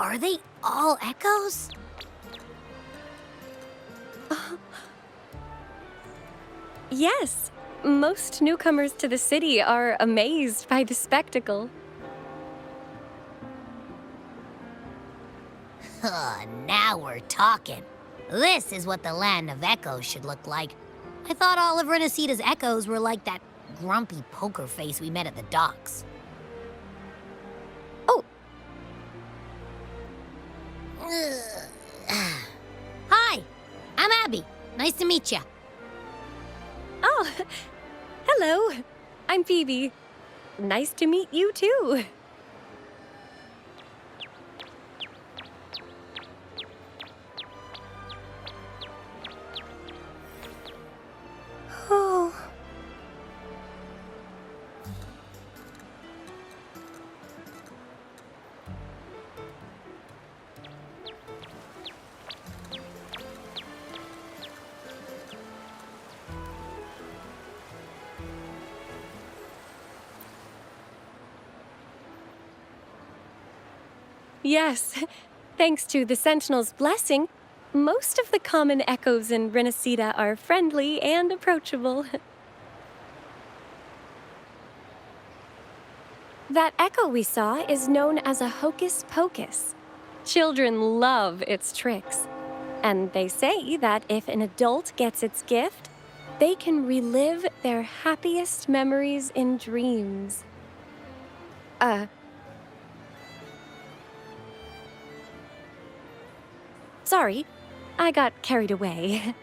Are they all echoes? Yes, most newcomers to the city are amazed by the spectacle. Now we're talking. This is what the land of echoes should look like. I thought all of Renacita's echoes were like that grumpy poker face we met at the docks. Oh. Hi, I'm Abby. Nice to meet you. Oh, hello. I'm Phoebe. Nice to meet you too. Oh. Yes, thanks to the Sentinel's blessing, most of the common echoes in Renacita are friendly and approachable. That echo we saw is known as a hocus pocus. Children love its tricks. And they say that if an adult gets its gift, they can relive their happiest memories in dreams. Sorry, I got carried away.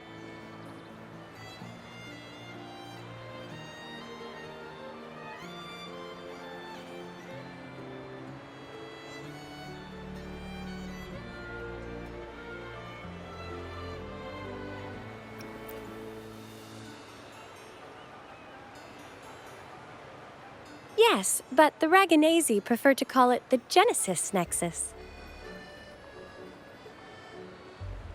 Yes, but the Raganese prefer to call it the Genesis Nexus.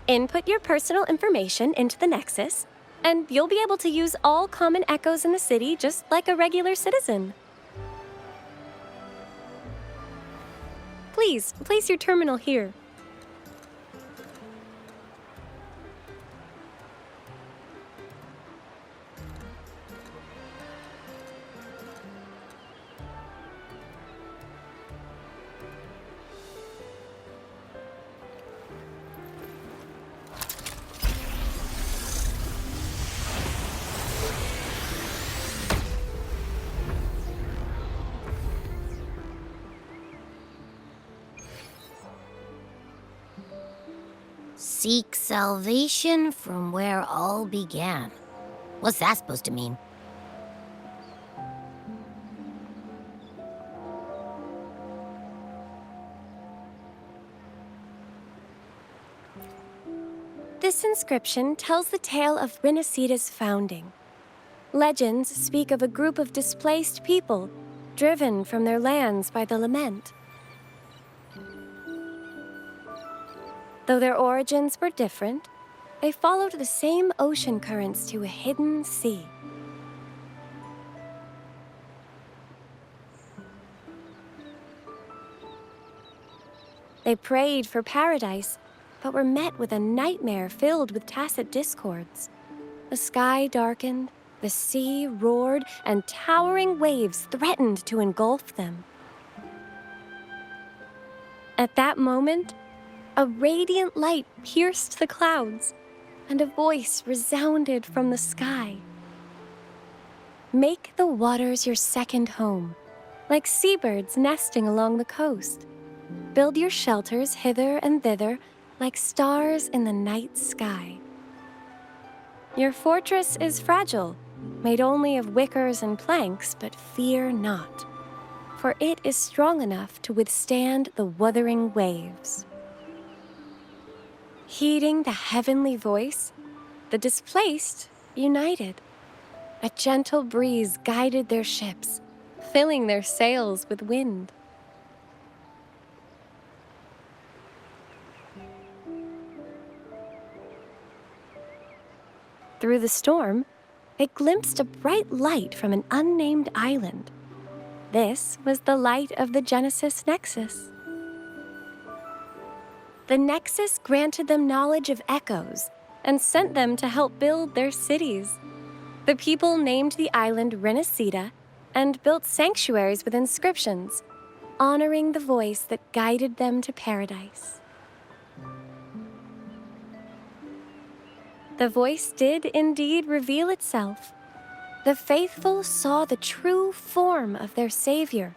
Input your personal information into the Nexus, and you'll be able to use all common echoes in the city just like a regular citizen. Please, place your terminal here. Seek salvation from where all began. What's that supposed to mean? This inscription tells the tale of Renacita's founding. Legends speak of a group of displaced people, driven from their lands by the lament. Though their origins were different, they followed the same ocean currents to a hidden sea. They prayed for paradise, but were met with a nightmare filled with tacit discords. The sky darkened, the sea roared, and towering waves threatened to engulf them. At that moment, a radiant light pierced the clouds, and a voice resounded from the sky. Make the waters your second home, like seabirds nesting along the coast. Build your shelters hither and thither, like stars in the night sky. Your fortress is fragile, made only of wickers and planks, but fear not, for it is strong enough to withstand the wuthering waves. Heeding the heavenly voice, the displaced united. A gentle breeze guided their ships, filling their sails with wind. Through the storm, they glimpsed a bright light from an unnamed island. This was the light of the Genesis Nexus. The Nexus granted them knowledge of echoes and sent them to help build their cities. The people named the island Renacida and built sanctuaries with inscriptions, honoring the voice that guided them to paradise. The voice did indeed reveal itself. The faithful saw the true form of their savior,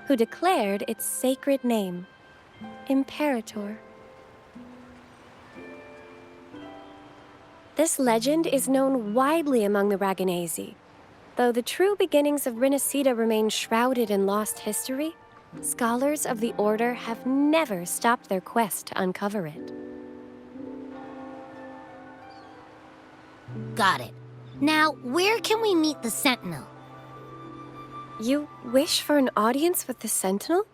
who declared its sacred name, Imperator. This legend is known widely among the Raganazi. Though the true beginnings of Renacida remain shrouded in lost history, scholars of the Order have never stopped their quest to uncover it. Got it. Now, where can we meet the Sentinel? You wish for an audience with the Sentinel?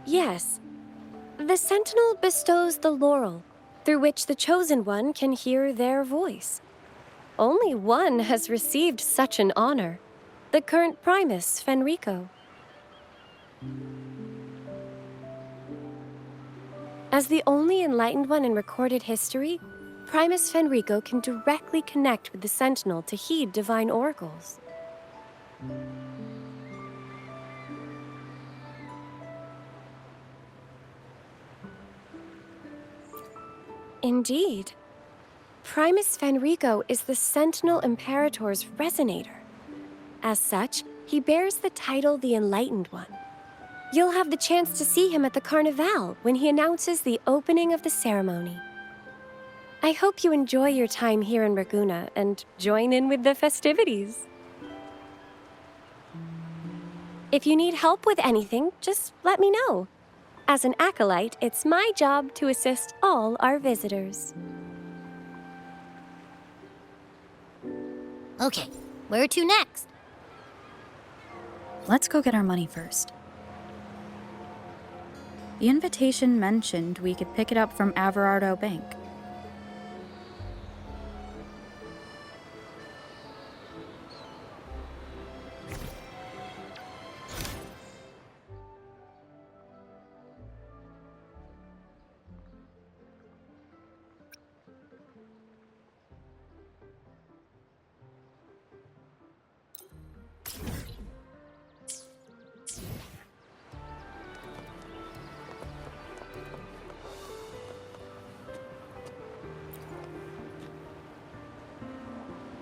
Yes. The Sentinel bestows the laurel, through which the Chosen One can hear their voice. Only one has received such an honor, the current Primus, Fenrico. As the only enlightened one in recorded history, Primus Fenrico can directly connect with the Sentinel to heed divine oracles. Indeed. Primus Fenrico is the Sentinel Imperator's resonator. As such, he bears the title the Enlightened One. You'll have the chance to see him at the Carnival when he announces the opening of the ceremony. I hope you enjoy your time here in Raguna and join in with the festivities. If you need help with anything, just let me know. As an acolyte, it's my job to assist all our visitors. Okay, where to next? Let's go get our money first. The invitation mentioned we could pick it up from Averardo Bank.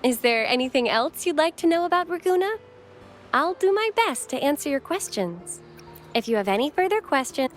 Is there anything else you'd like to know about Raguna? I'll do my best to answer your questions. If you have any further questions...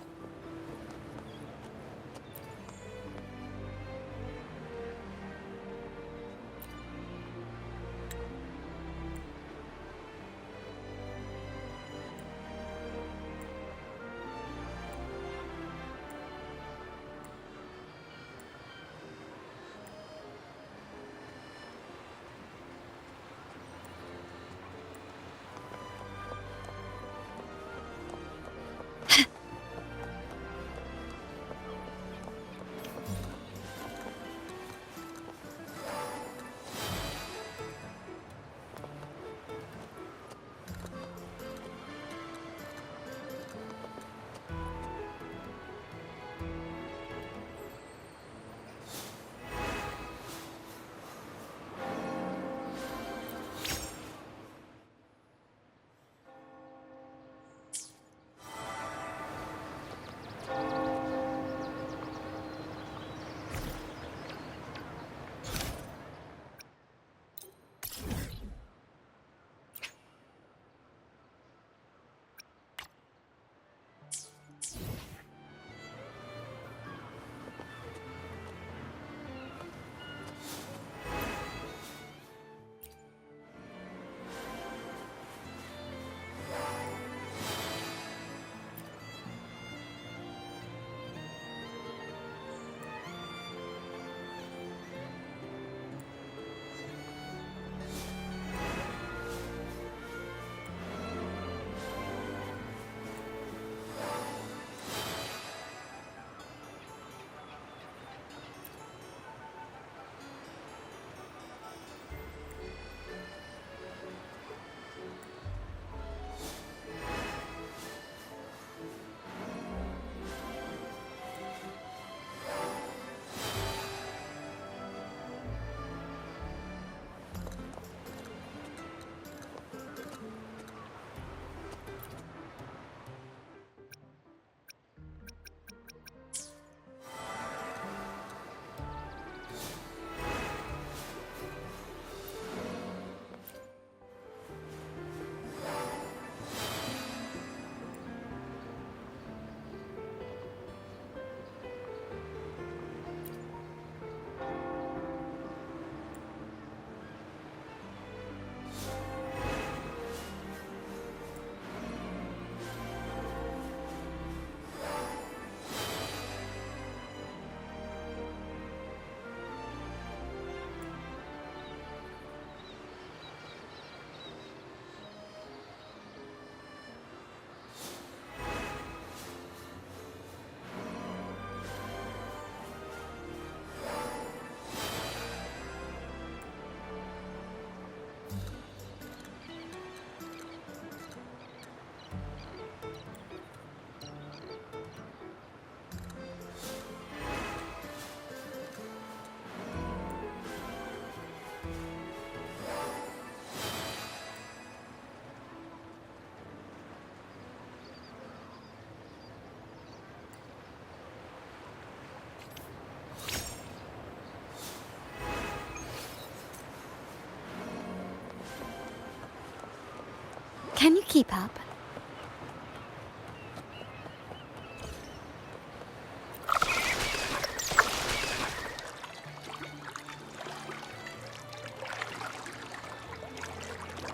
Can you keep up?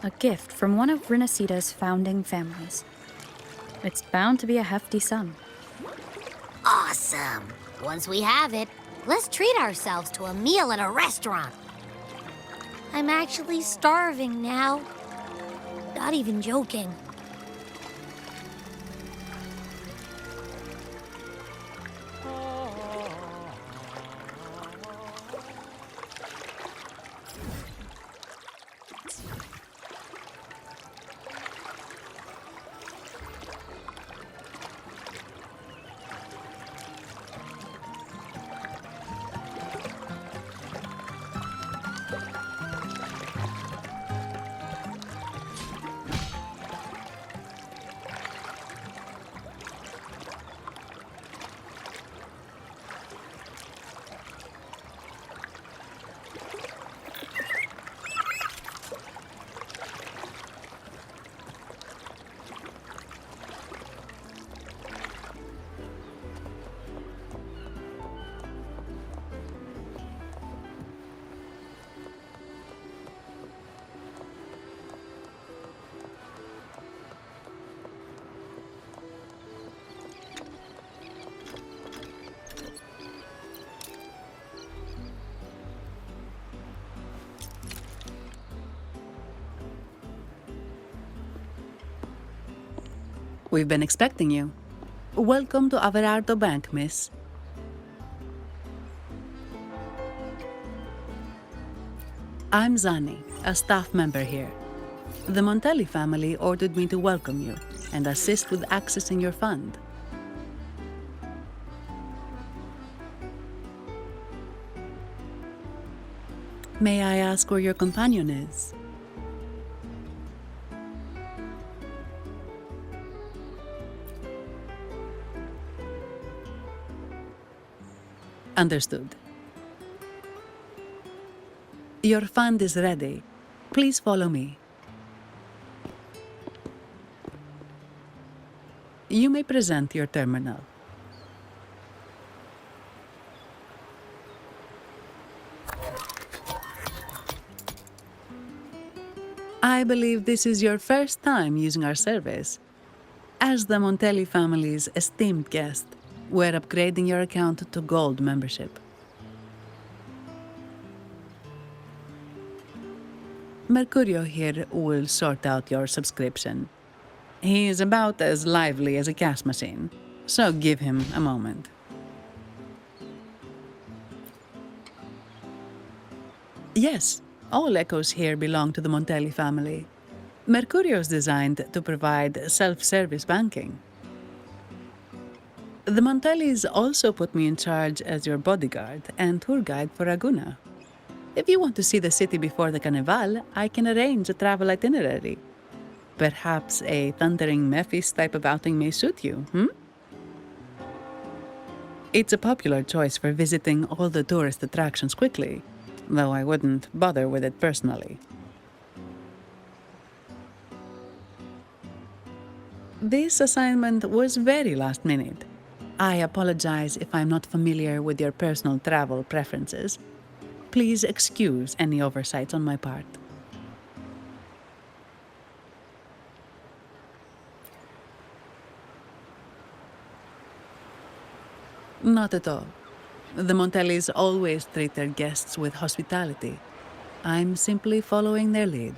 A gift from one of Rinasita's founding families. It's bound to be a hefty sum. Awesome. Once we have it, let's treat ourselves to a meal at a restaurant. I'm actually starving now. Not even joking. We've been expecting you. Welcome to Averardo Bank, miss. I'm Zani, a staff member here. The Montelli family ordered me to welcome you and assist with accessing your fund. May I ask where your companion is? Understood. Your fund is ready. Please follow me. You may present your terminal. I believe this is your first time using our service. As the Montelli family's esteemed guest, we're upgrading your account to Gold membership. Mercurio here will sort out your subscription. He is about as lively as a cash machine, so give him a moment. Yes, all echoes here belong to the Montelli family. Mercurio is designed to provide self-service banking. The Montellis also put me in charge as your bodyguard and tour guide for Raguna. If you want to see the city before the Carnival, I can arrange a travel itinerary. Perhaps a thundering Memphis type of outing may suit you, It's a popular choice for visiting all the tourist attractions quickly, though I wouldn't bother with it personally. This assignment was very last minute. I apologize if I'm not familiar with your personal travel preferences. Please excuse any oversights on my part. Not at all. The Montellis always treat their guests with hospitality. I'm simply following their lead.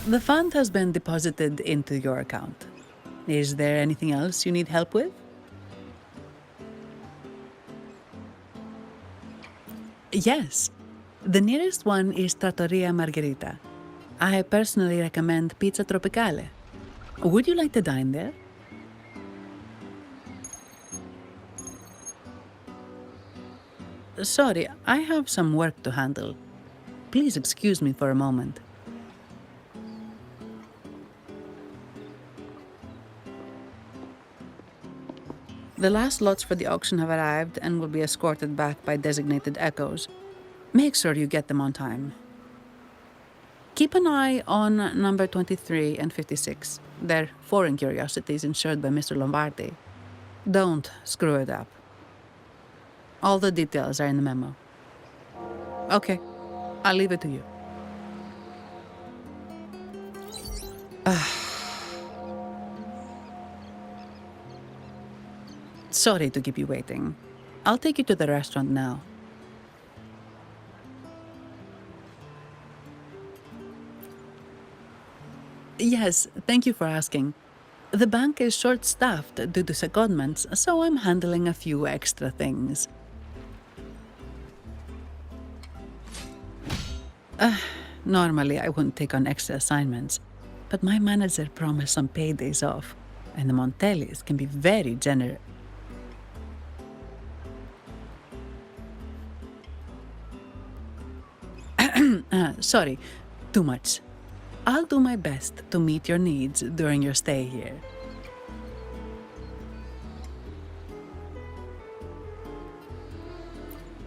The fund has been deposited into your account. Is there anything else you need help with? Yes. The nearest one is Trattoria Margherita. I personally recommend Pizza Tropicale. Would you like to dine there? Sorry, I have some work to handle. Please excuse me for a moment. The last lots for the auction have arrived and will be escorted back by designated echoes. Make sure you get them on time. Keep an eye on number 23 and 56. They're foreign curiosities insured by Mr. Lombardi. Don't screw it up. All the details are in the memo. Okay, I'll leave it to you. Sorry to keep you waiting. I'll take you to the restaurant now. Yes, thank you for asking. The bank is short-staffed due to secondments, so I'm handling a few extra things. Normally, I wouldn't take on extra assignments, but my manager promised some paydays off, and the Montellis can be very generous. Sorry, too much. I'll do my best to meet your needs during your stay here.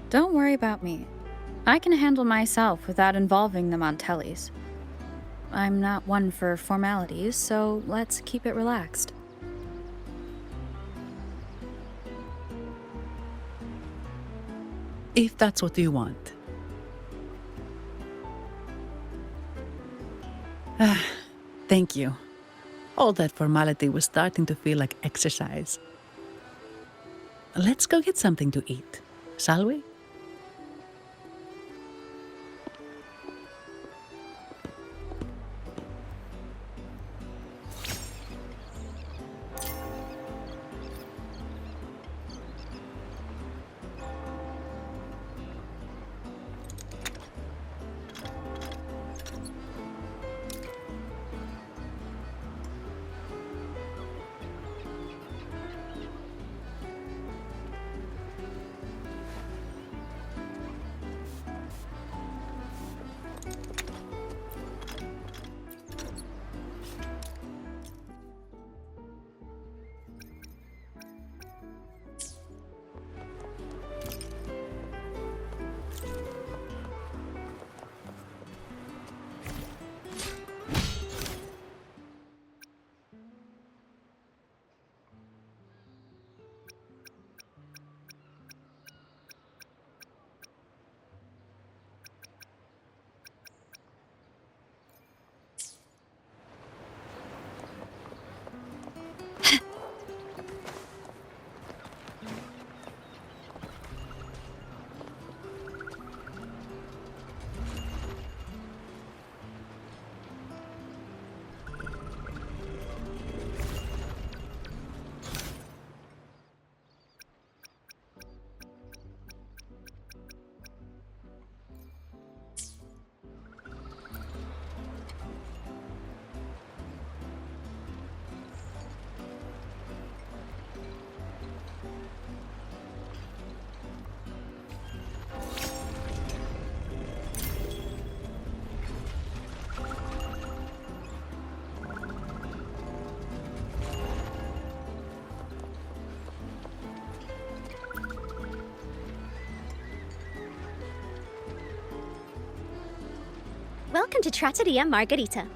Don't worry about me. I can handle myself without involving the Montellis. I'm not one for formalities, so let's keep it relaxed. If that's what you want. Thank you. All that formality was starting to feel like exercise. Let's go get something to eat, shall we? Welcome to Trattoria Margherita.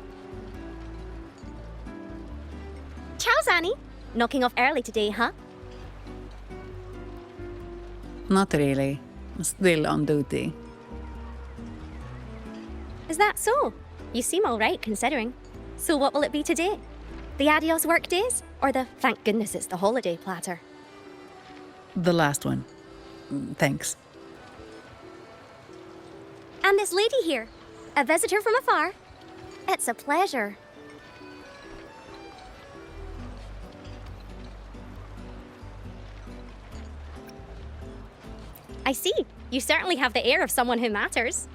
Ciao, Zanni. Knocking off early today, huh? Not really. Still on duty. Is that so? You seem all right, considering. So what will it be today? The adios work days? Or the thank goodness it's the holiday platter? The last one. Thanks. And this lady here, a visitor from afar. It's a pleasure. I see. You certainly have the air of someone who matters.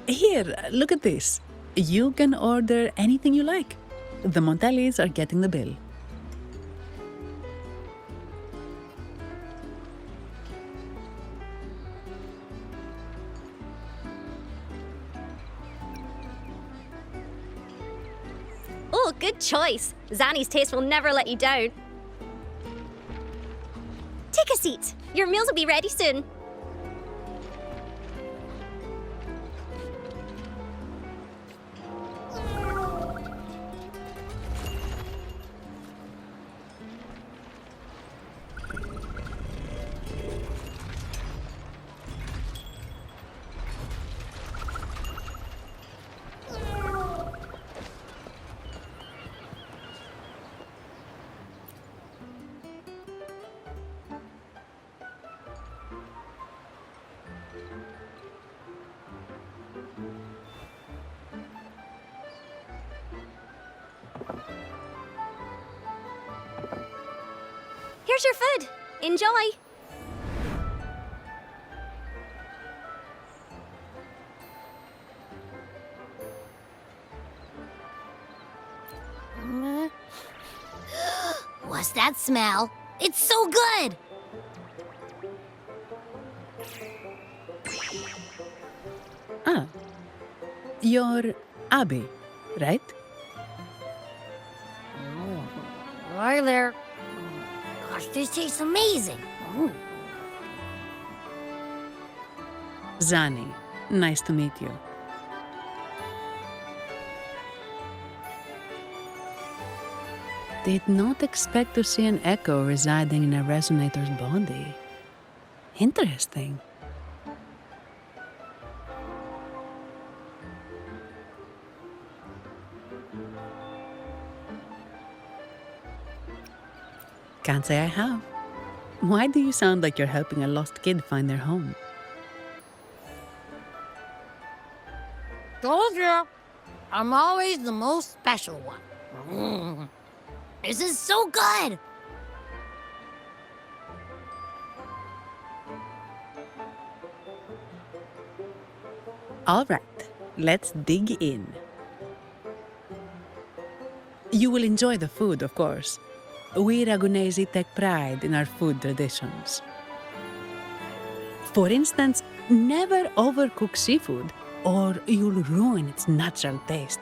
Here, look at this. You can order anything you like. The Montellis are getting the bill. Oh, good choice. Zanni's taste will never let you down. Take a seat. Your meals will be ready soon. Here's your food. Enjoy. What's that smell? It's so good! Ah, you're Abby, right? Hi there. Gosh, this tastes amazing. Zani, nice to meet you. Did not expect to see an echo residing in a resonator's body. Interesting. Can't say I have. Why do you sound like you're helping a lost kid find their home? Told you. I'm always the most special one. This is so good! All right, let's dig in. You will enjoy the food, of course. We Ragunesi take pride in our food traditions. For instance, never overcook seafood or you'll ruin its natural taste.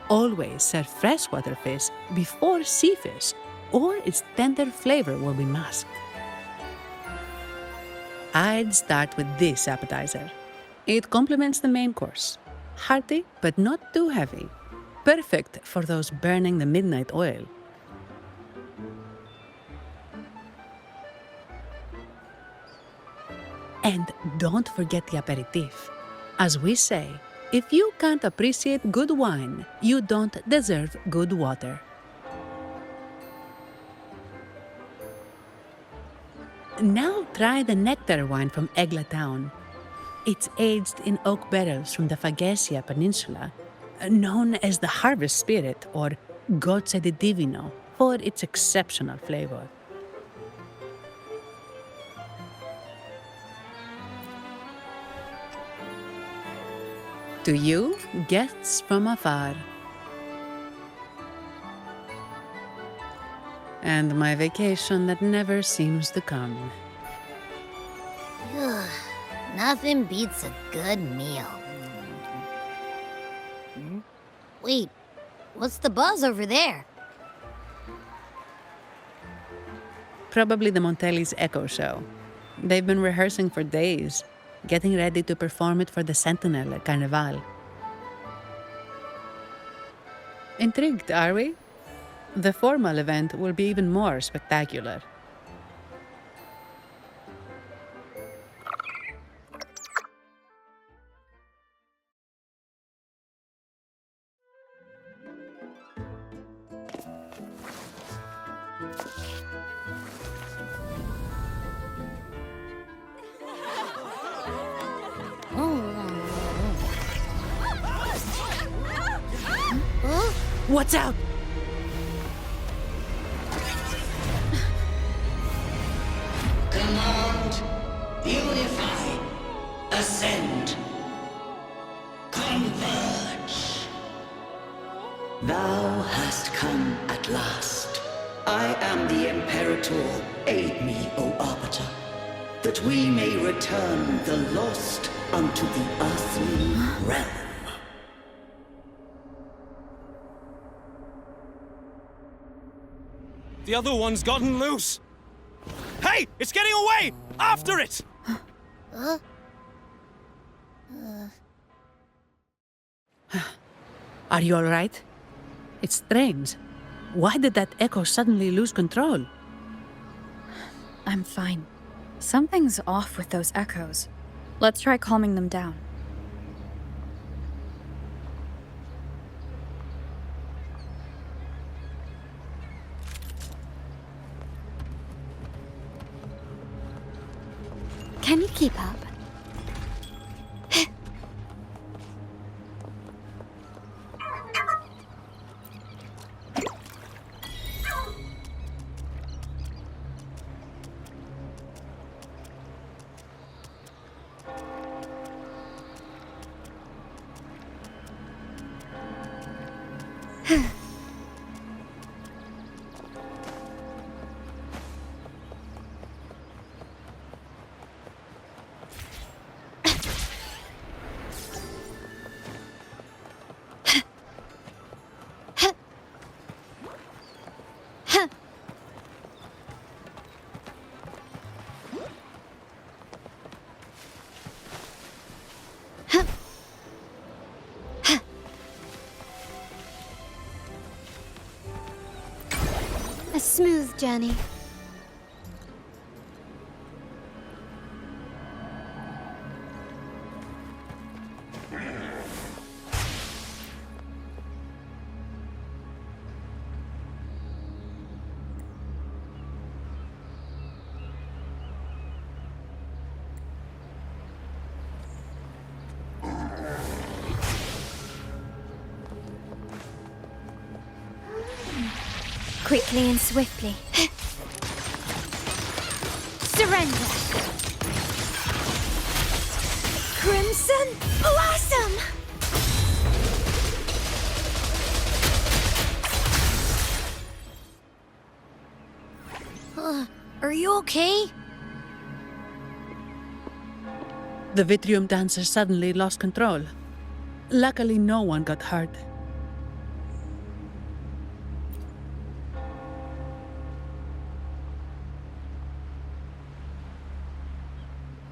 Always serve freshwater fish before sea fish, or its tender flavor will be masked. I'd start with this appetizer. It complements the main course. Hearty, but not too heavy. Perfect for those burning the midnight oil. And don't forget the aperitif. As we say, if you can't appreciate good wine, you don't deserve good water. Now try the nectar wine from Egla Town. It's aged in oak barrels from the Fagesia Peninsula, known as the Harvest Spirit or Gozze di Divino for its exceptional flavor. To you, guests from afar. And my vacation that never seems to come. Ugh, nothing beats a good meal. Wait, what's the buzz over there? Probably the Montelli's Echo Show. They've been rehearsing for days, getting ready to perform it for the Sentinel at Carnival. Intrigued, are we? The formal event will be even more spectacular. What's out? Command, unify, ascend, converge. Thou hast come at last. I am the Imperator. Aid me, O Arbiter, that we may return the lost unto the earthly realm. The other one's gotten loose. Hey! It's getting away! After it! Are you all right? It's strange. Why did that echo suddenly lose control? I'm fine. Something's off with those echoes. Let's try calming them down. Can you keep up? A smooth journey. Quickly and swiftly. Surrender. Crimson Blossom! Are you okay? The Vitrium dancer suddenly lost control. Luckily, no one got hurt.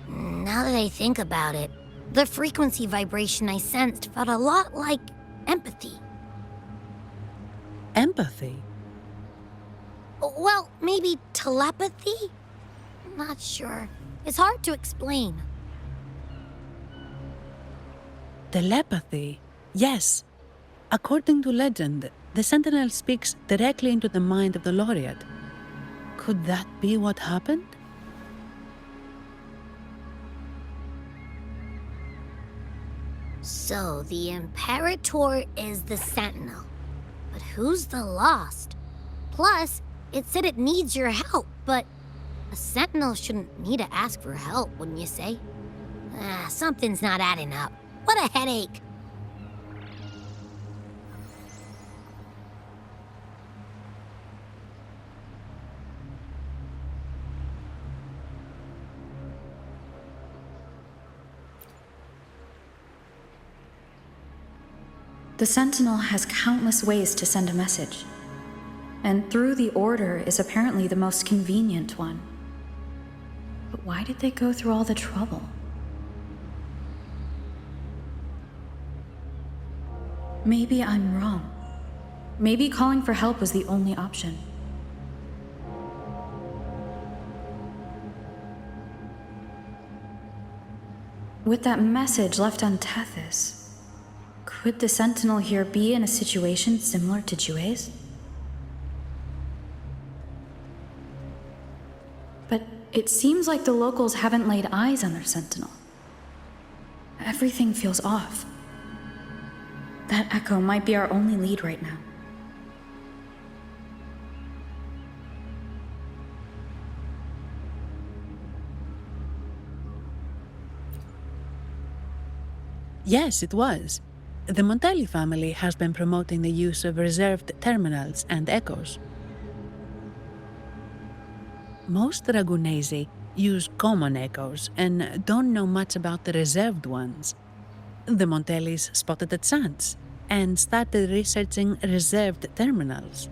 Now that I think about it, the frequency vibration I sensed felt a lot like empathy. Empathy? Well, maybe telepathy? Not sure. It's hard to explain. Telepathy? Yes. According to legend, the Sentinel speaks directly into the mind of the laureate. Could that be what happened? So, the Imperator is the Sentinel. But who's the Lost? Plus, it said it needs your help, but a Sentinel shouldn't need to ask for help, wouldn't you say? Something's not adding up. What a headache. The Sentinel has countless ways to send a message, and through the Order is apparently the most convenient one. But why did they go through all the trouble? Maybe I'm wrong. Maybe calling for help was the only option. With that message left on Tethys, could the Sentinel here be in a situation similar to Jue's? But it seems like the locals haven't laid eyes on their Sentinel. Everything feels off. That echo might be our only lead right now. Yes, it was. The Montelli family has been promoting the use of reserved terminals and echoes. Most Dragonesi use common echoes and don't know much about the reserved ones. The Montellis spotted a chance and started researching reserved terminals.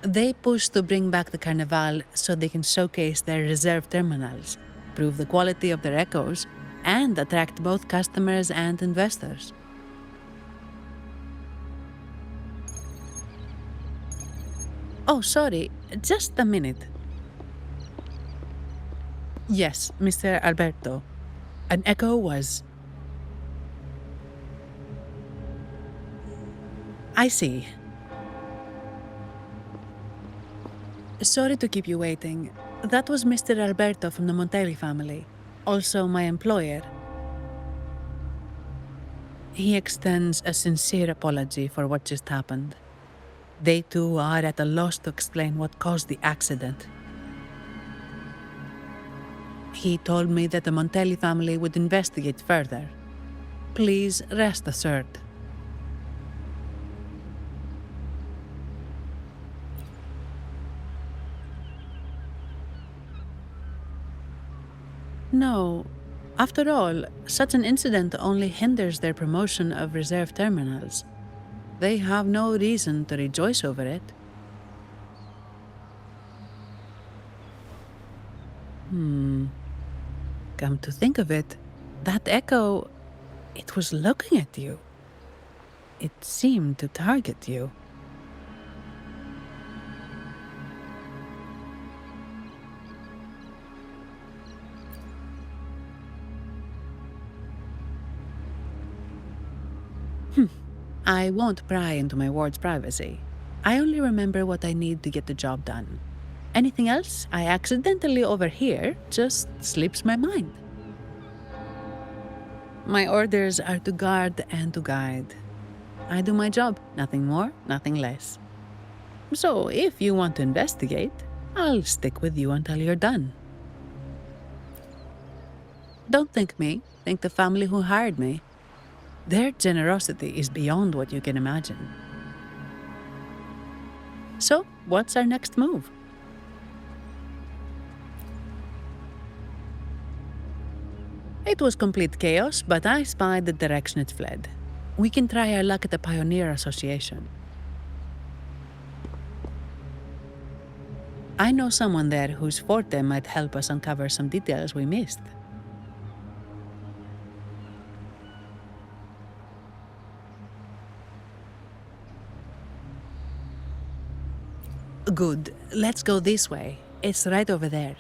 They pushed to bring back the Carnival so they can showcase their reserved terminals, prove the quality of their echoes, and attract both customers and investors. Oh, sorry, just a minute. Yes, Mr. Alberto. An echo was... I see. Sorry to keep you waiting. That was Mr. Alberto from the Montelli family, also my employer. He extends a sincere apology for what just happened. They too are at a loss to explain what caused the accident. He told me that the Montelli family would investigate further. Please rest assured. No. After all, such an incident only hinders their promotion of reserve terminals. They have no reason to rejoice over it. Come to think of it, that echo, it was looking at you. It seemed to target you. I won't pry into my ward's privacy. I only remember what I need to get the job done. Anything else I accidentally overhear just slips my mind. My orders are to guard and to guide. I do my job, nothing more, nothing less. So if you want to investigate, I'll stick with you until you're done. Don't thank me, thank the family who hired me. Their generosity is beyond what you can imagine. So, what's our next move? It was complete chaos, but I spied the direction it fled. We can try our luck at the Pioneer Association. I know someone there whose forte might help us uncover some details we missed. Good. Let's go this way. It's right over there.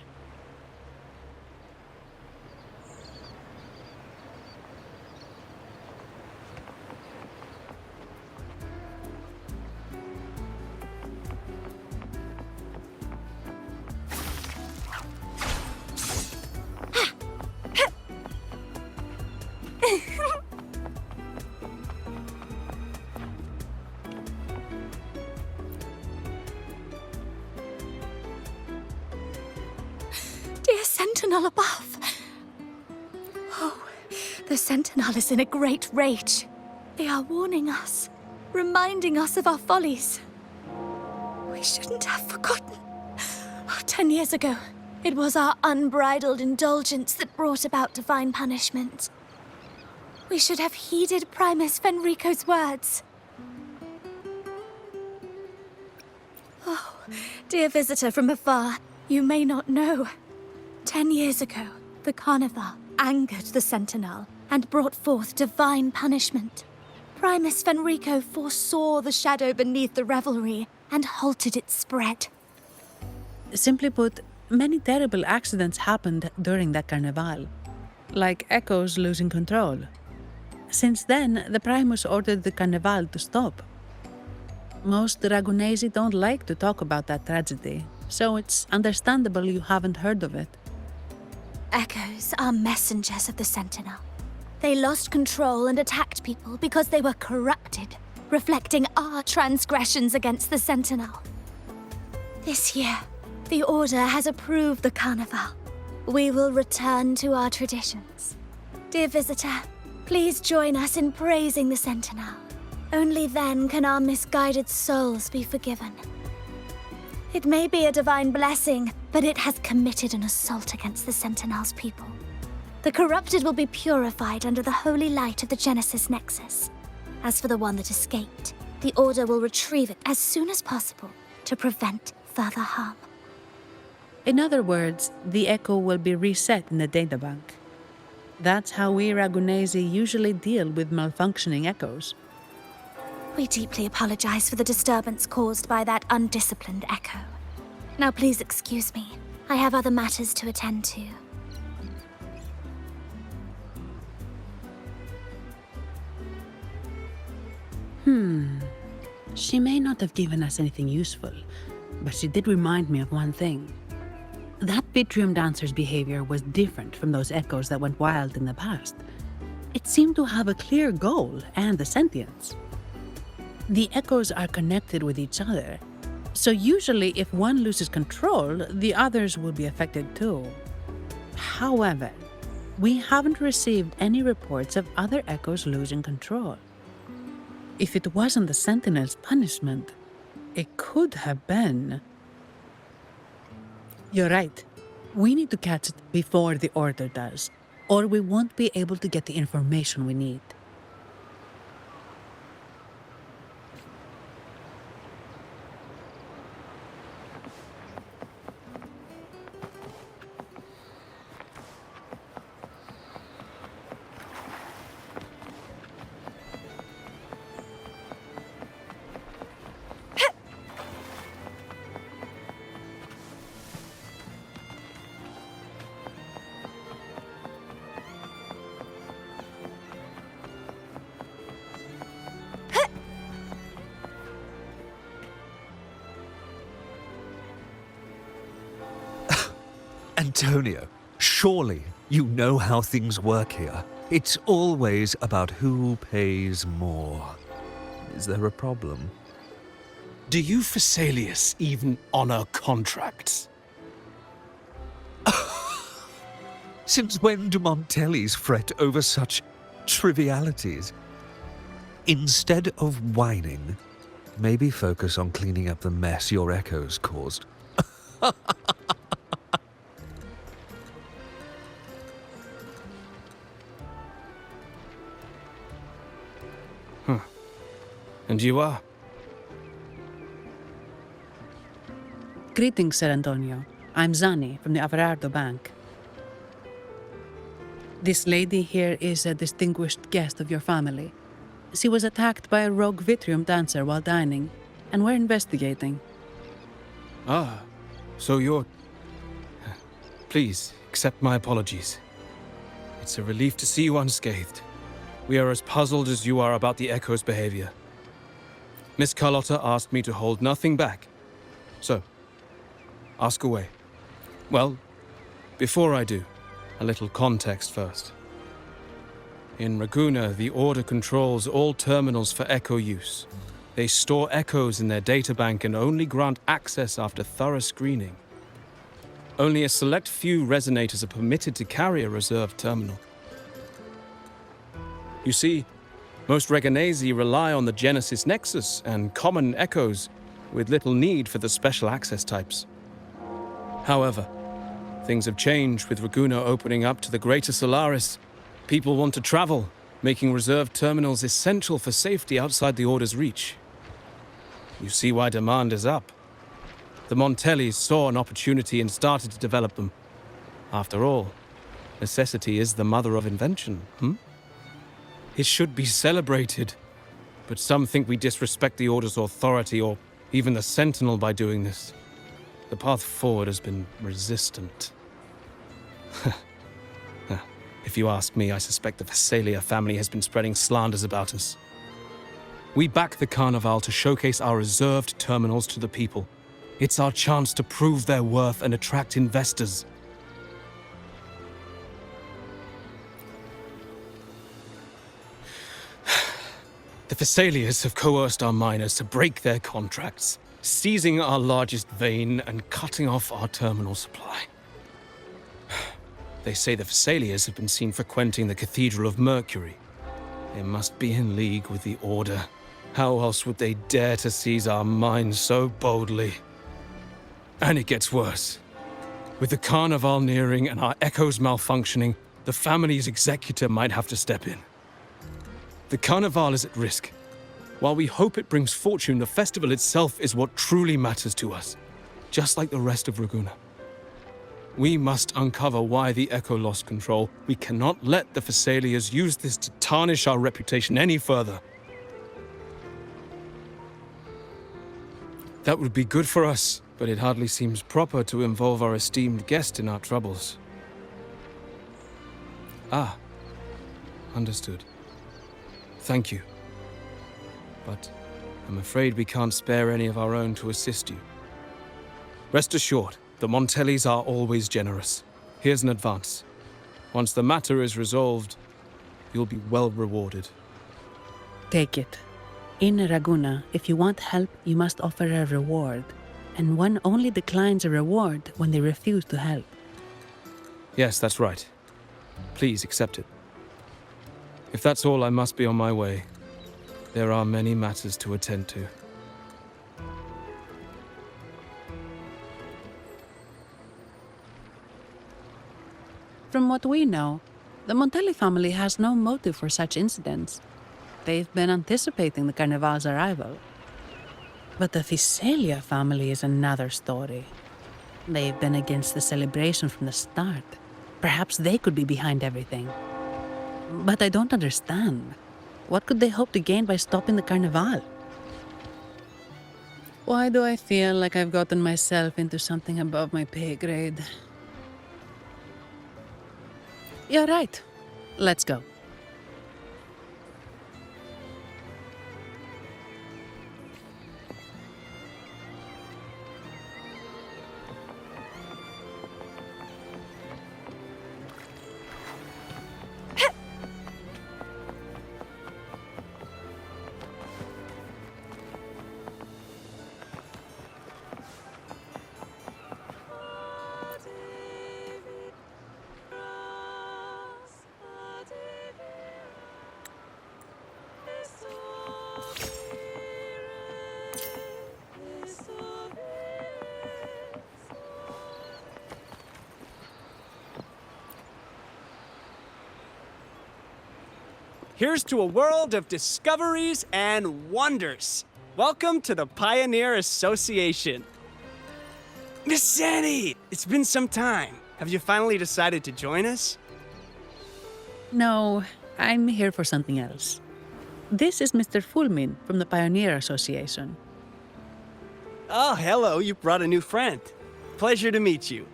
Dear Sentinel above. Oh, the Sentinel is in a great rage. They are warning us, reminding us of our follies. We shouldn't have forgotten. 10 years ago, it was our unbridled indulgence that brought about divine punishment. We should have heeded Primus Fenrico's words. Oh, dear visitor from afar, you may not know. 10 years ago, the Carnival angered the Sentinel and brought forth divine punishment. Primus Fenrico foresaw the shadow beneath the revelry and halted its spread. Simply put, many terrible accidents happened during that carnival, like Echoes losing control. Since then, the Primus ordered the carnival to stop. Most Dragonesi don't like to talk about that tragedy, so it's understandable you haven't heard of it. Echoes are messengers of the Sentinel. They lost control and attacked people because they were corrupted, reflecting our transgressions against the Sentinel. This year, the Order has approved the Carnival. We will return to our traditions. Dear visitor, please join us in praising the Sentinel. Only then can our misguided souls be forgiven. It may be a divine blessing, but it has committed an assault against the Sentinel's people. The corrupted will be purified under the holy light of the Genesis Nexus. As for the one that escaped, the Order will retrieve it as soon as possible to prevent further harm. In other words, the Echo will be reset in the databank. That's how we Ragunesi usually deal with malfunctioning Echoes. We deeply apologize for the disturbance caused by that undisciplined Echo. Now please excuse me. I have other matters to attend to. She may not have given us anything useful, but she did remind me of one thing. That Vitrium dancer's behavior was different from those Echoes that went wild in the past. It seemed to have a clear goal and the sentience. The Echoes are connected with each other, so usually if one loses control, the others will be affected too. However, we haven't received any reports of other Echoes losing control. If it wasn't the Sentinel's punishment, it could have been... You're right. We need to catch it before the Order does, or we won't be able to get the information we need. Antonio, surely you know how things work here. It's always about who pays more. Is there a problem? Do you Phasaelius even honor contracts? Since when do Montellis fret over such trivialities? Instead of whining, maybe focus on cleaning up the mess your echoes caused. And you are? Greetings, Sir Antonio. I'm Zani from the Averardo Bank. This lady here is a distinguished guest of your family. She was attacked by a rogue Vitrium dancer while dining, and we're investigating. Ah, so you're... Please, accept my apologies. It's a relief to see you unscathed. We are as puzzled as you are about the Echo's behavior. Miss Carlotta asked me to hold nothing back. So, ask away. Well, before I do, a little context first. In Raguna, the Order controls all terminals for Echo use. They store Echoes in their databank and only grant access after thorough screening. Only a select few resonators are permitted to carry a reserved terminal. You see, most Reganesi rely on the Genesis Nexus and common Echoes, with little need for the special access types. However, things have changed with Raguna opening up to the Greater Solaris. People want to travel, making reserved terminals essential for safety outside the Order's reach. You see why demand is up. The Montellis saw an opportunity and started to develop them. After all, necessity is the mother of invention, It should be celebrated, but some think we disrespect the Order's authority or even the Sentinel by doing this. The path forward has been resistant. If you ask me, I suspect the Phasaelia family has been spreading slanders about us. We back the Carnival to showcase our reserved terminals to the people. It's our chance to prove their worth and attract investors. The Phasaelias have coerced our miners to break their contracts, seizing our largest vein and cutting off our terminal supply. They say the Phasaelias have been seen frequenting the Cathedral of Mercury. They must be in league with the Order. How else would they dare to seize our mines so boldly? And it gets worse. With the Carnival nearing and our Echoes malfunctioning, the family's executor might have to step in. The Carnival is at risk. While we hope it brings fortune, the festival itself is what truly matters to us, just like the rest of Raguna. We must uncover why the Echo lost control. We cannot let the Phasaelias use this to tarnish our reputation any further. That would be good for us, but it hardly seems proper to involve our esteemed guest in our troubles. Ah, understood. Thank you. But I'm afraid we can't spare any of our own to assist you. Rest assured, the Montellis are always generous. Here's an advance. Once the matter is resolved, you'll be well rewarded. Take it. In Raguna, if you want help, you must offer a reward. And one only declines a reward when they refuse to help. Yes, that's right. Please accept it. If that's all, I must be on my way. There are many matters to attend to. From what we know, the Montelli family has no motive for such incidents. They've been anticipating the Carnival's arrival. But the Phasaelia family is another story. They've been against the celebration from the start. Perhaps they could be behind everything. But I don't understand. What could they hope to gain by stopping the Carnival? Why do I feel like I've gotten myself into something above my pay grade? You're right. Let's go. Here's to a world of discoveries and wonders. Welcome to the Pioneer Association. Miss Sandy, it's been some time. Have you finally decided to join us? No, I'm here for something else. This is Mr. Fulmin from the Pioneer Association. Oh, hello, you brought a new friend. Pleasure to meet you.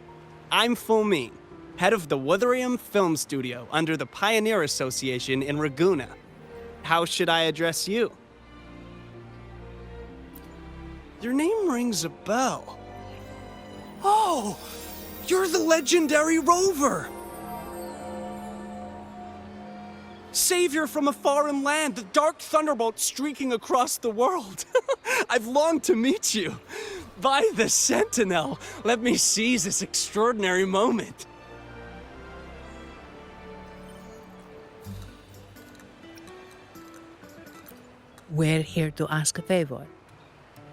I'm Fulmin, head of the Wuthering Film Studio under the Pioneer Association in Ragunna. How should I address you? Your name rings a bell. Oh, you're the legendary Rover! Savior from a foreign land, the dark thunderbolt streaking across the world. I've longed to meet you. By the Sentinel, let me seize this extraordinary moment. We're here to ask a favor.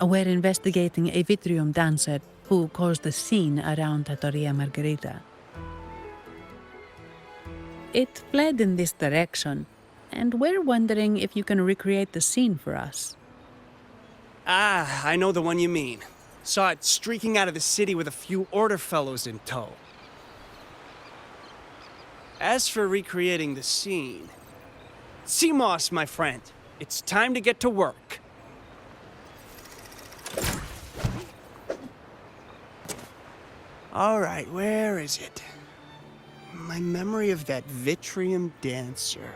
We're investigating a Vitrium dancer who caused a scene around Trattoria Margherita. It fled in this direction, and we're wondering if you can recreate the scene for us. Ah, I know the one you mean. Saw it streaking out of the city with a few order fellows in tow. As for recreating the scene... CMOS, my friend, it's time to get to work. All right, where is it? My memory of that Vitrium dancer.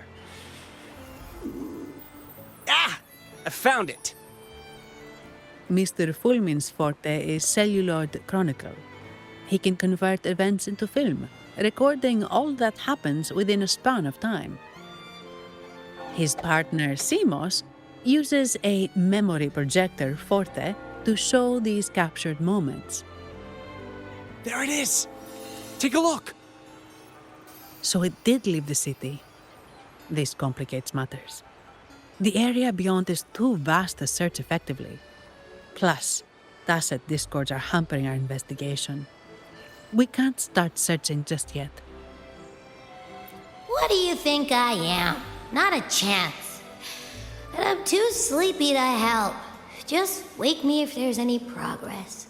Ah! I found it! Mr. Fulmin's forte is celluloid chronicle. He can convert events into film, recording all that happens within a span of time. His partner, CMOS, uses a memory projector forte to show these captured moments. There it is! Take a look! So it did leave the city. This complicates matters. The area beyond is too vast to search effectively. Plus, Tacet discords are hampering our investigation. We can't start searching just yet. What do you think I am? Not a chance. And I'm too sleepy to help. Just wake me if there's any progress.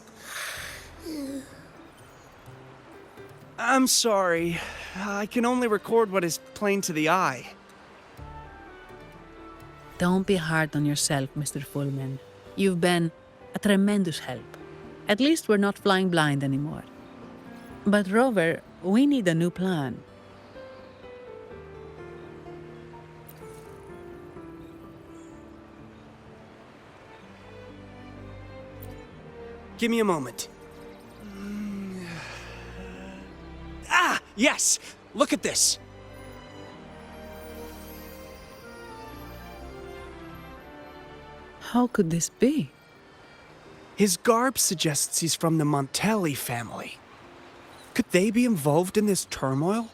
I'm sorry. I can only record what is plain to the eye. Don't be hard on yourself, Mr. Fulmin. You've been a tremendous help. At least we're not flying blind anymore. But Rover, we need a new plan. Give me a moment. Ah, yes! Look at this! How could this be? His garb suggests he's from the Montelli family. Could they be involved in this turmoil?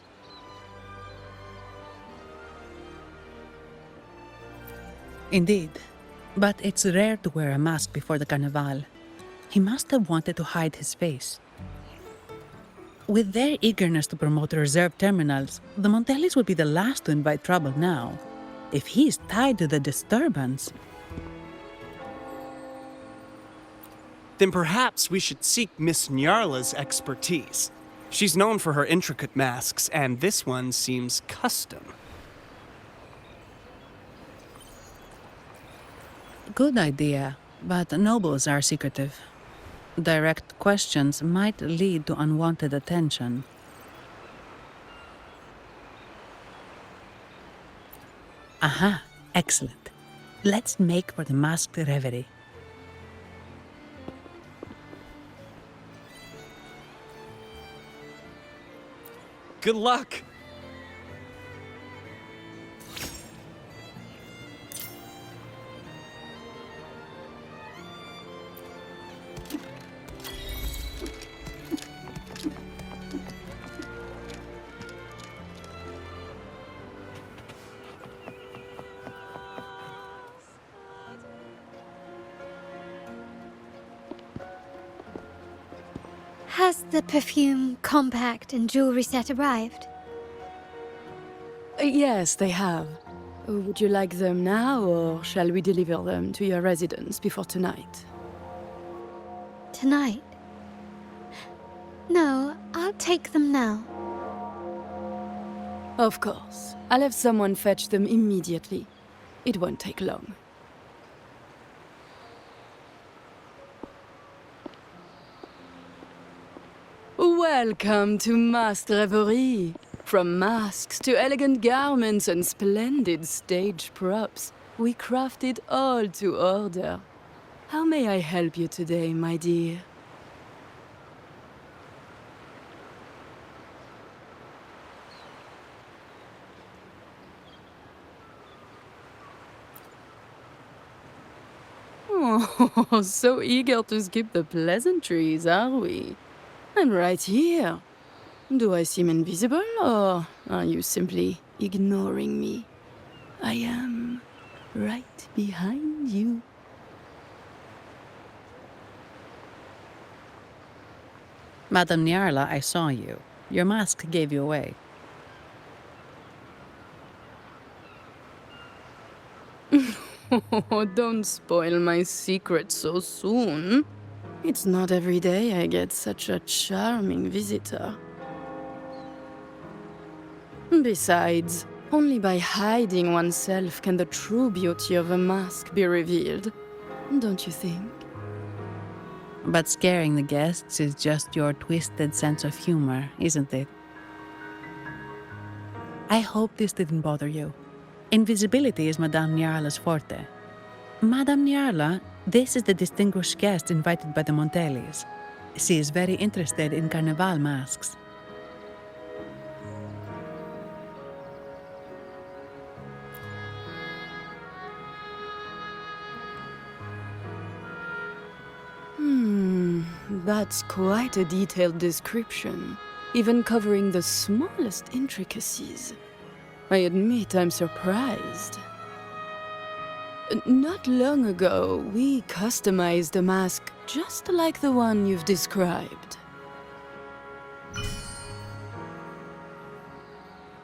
Indeed. But it's rare to wear a mask before the Carnival. He must have wanted to hide his face. With their eagerness to promote reserve terminals, the Montellis would be the last to invite trouble now. If he's tied to the disturbance... Then perhaps we should seek Miss Nyarla's expertise. She's known for her intricate masks, and this one seems custom. Good idea, but nobles are secretive. Direct questions might lead to unwanted attention. Aha, excellent. Let's make for the masked reverie. Good luck! Has the perfume, compact, and jewelry set arrived? Yes, they have. Would you like them now, or shall we deliver them to your residence before tonight? Tonight? No, I'll take them now. Of course. I'll have someone fetch them immediately. It won't take long. Welcome to Masked Reverie. From masks to elegant garments and splendid stage props, we craft it all to order. How may I help you today, my dear? Oh, so eager to skip the pleasantries, are we? I'm right here. Do I seem invisible, or are you simply ignoring me? I am right behind you. Madame Nyarla, I saw you. Your mask gave you away. Oh, don't spoil my secret so soon. It's not every day I get such a charming visitor. Besides, only by hiding oneself can the true beauty of a mask be revealed. Don't you think? But scaring the guests is just your twisted sense of humor, isn't it? I hope this didn't bother you. Invisibility is Madame Nyarla's forte. Madame Nyarla, this is the distinguished guest invited by the Montellis. She is very interested in Carnival masks. That's quite a detailed description, even covering the smallest intricacies. I admit I'm surprised. Not long ago, we customized a mask just like the one you've described.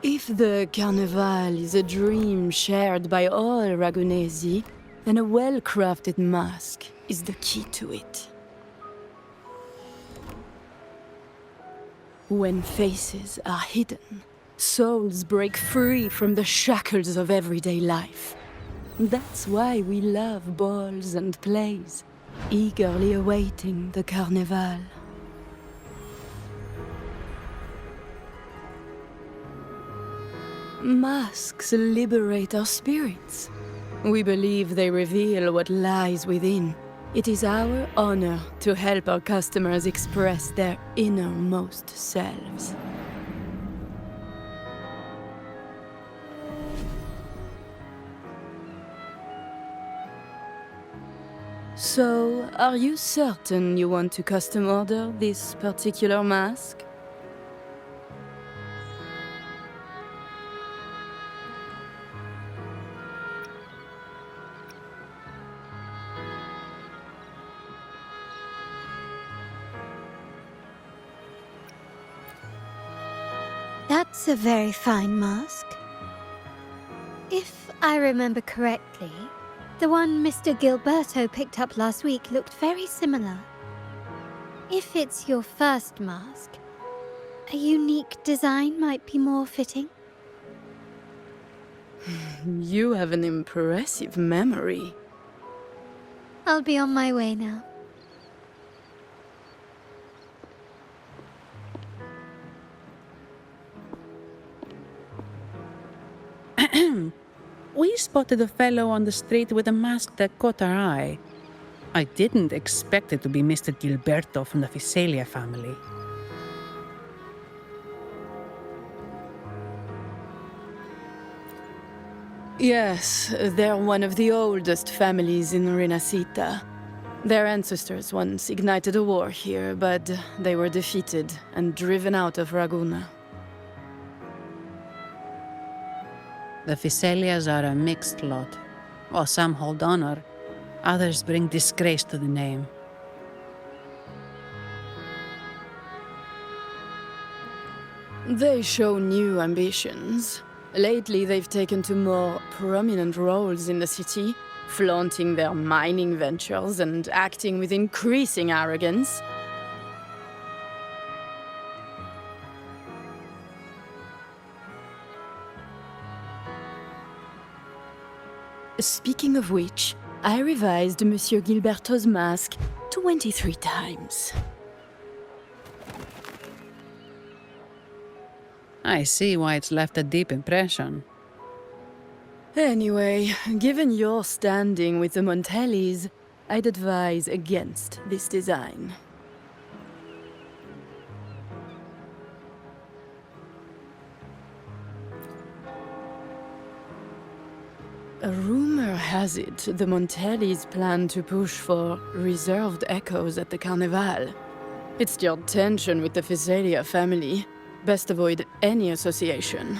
If the Carnival is a dream shared by all Ragunesi, then a well-crafted mask is the key to it. When faces are hidden, souls break free from the shackles of everyday life. That's why we love balls and plays, eagerly awaiting the Carnival. Masks liberate our spirits. We believe they reveal what lies within. It is our honor to help our customers express their innermost selves. So, are you certain you want to custom order this particular mask? That's a very fine mask. If I remember correctly, the one Mr. Gilberto picked up last week looked very similar. If it's your first mask, a unique design might be more fitting. You have an impressive memory. I'll be on my way now. We spotted a fellow on the street with a mask that caught our eye. I didn't expect it to be Mr. Gilberto from the Fisalia family. Yes, they're one of the oldest families in Renacita. Their ancestors once ignited a war here, but they were defeated and driven out of Raguna. The Fisalias are a mixed lot. While some hold honor, others bring disgrace to the name. They show new ambitions. Lately, they've taken to more prominent roles in the city, flaunting their mining ventures and acting with increasing arrogance. Speaking of which, I revised Monsieur Gilberto's mask 23 times. I see why it's left a deep impression. Anyway, given your standing with the Montellis, I'd advise against this design. A rumor has it the Montellis plan to push for reserved echoes at the Carnival. It's your tension with the Physalia family. Best avoid any association.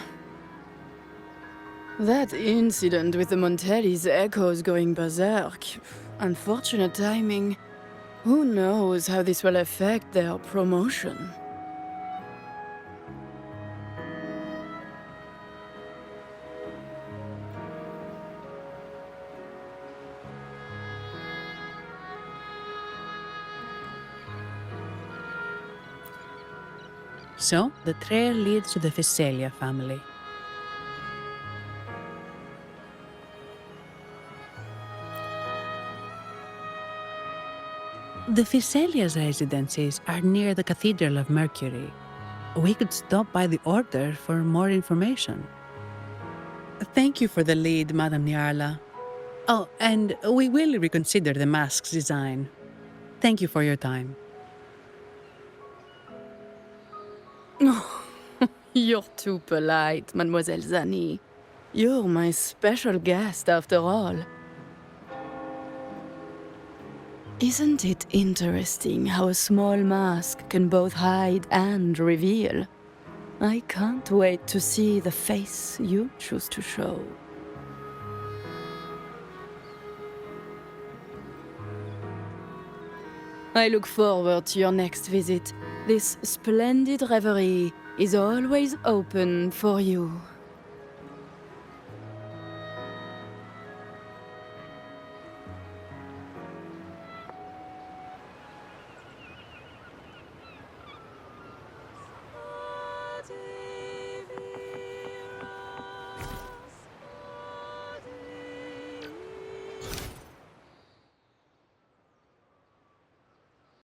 That incident with the Montellis' echoes going berserk. Unfortunate timing. Who knows how this will affect their promotion? So, the trail leads to the Physalia family. The Physalia's residences are near the Cathedral of Mercury. We could stop by the Order for more information. Thank you for the lead, Madame Nyarla. Oh, and we will reconsider the mask's design. Thank you for your time. You're too polite, Mademoiselle Zani. You're my special guest, after all. Isn't it interesting how a small mask can both hide and reveal? I can't wait to see the face you choose to show. I look forward to your next visit. This splendid reverie is always open for you.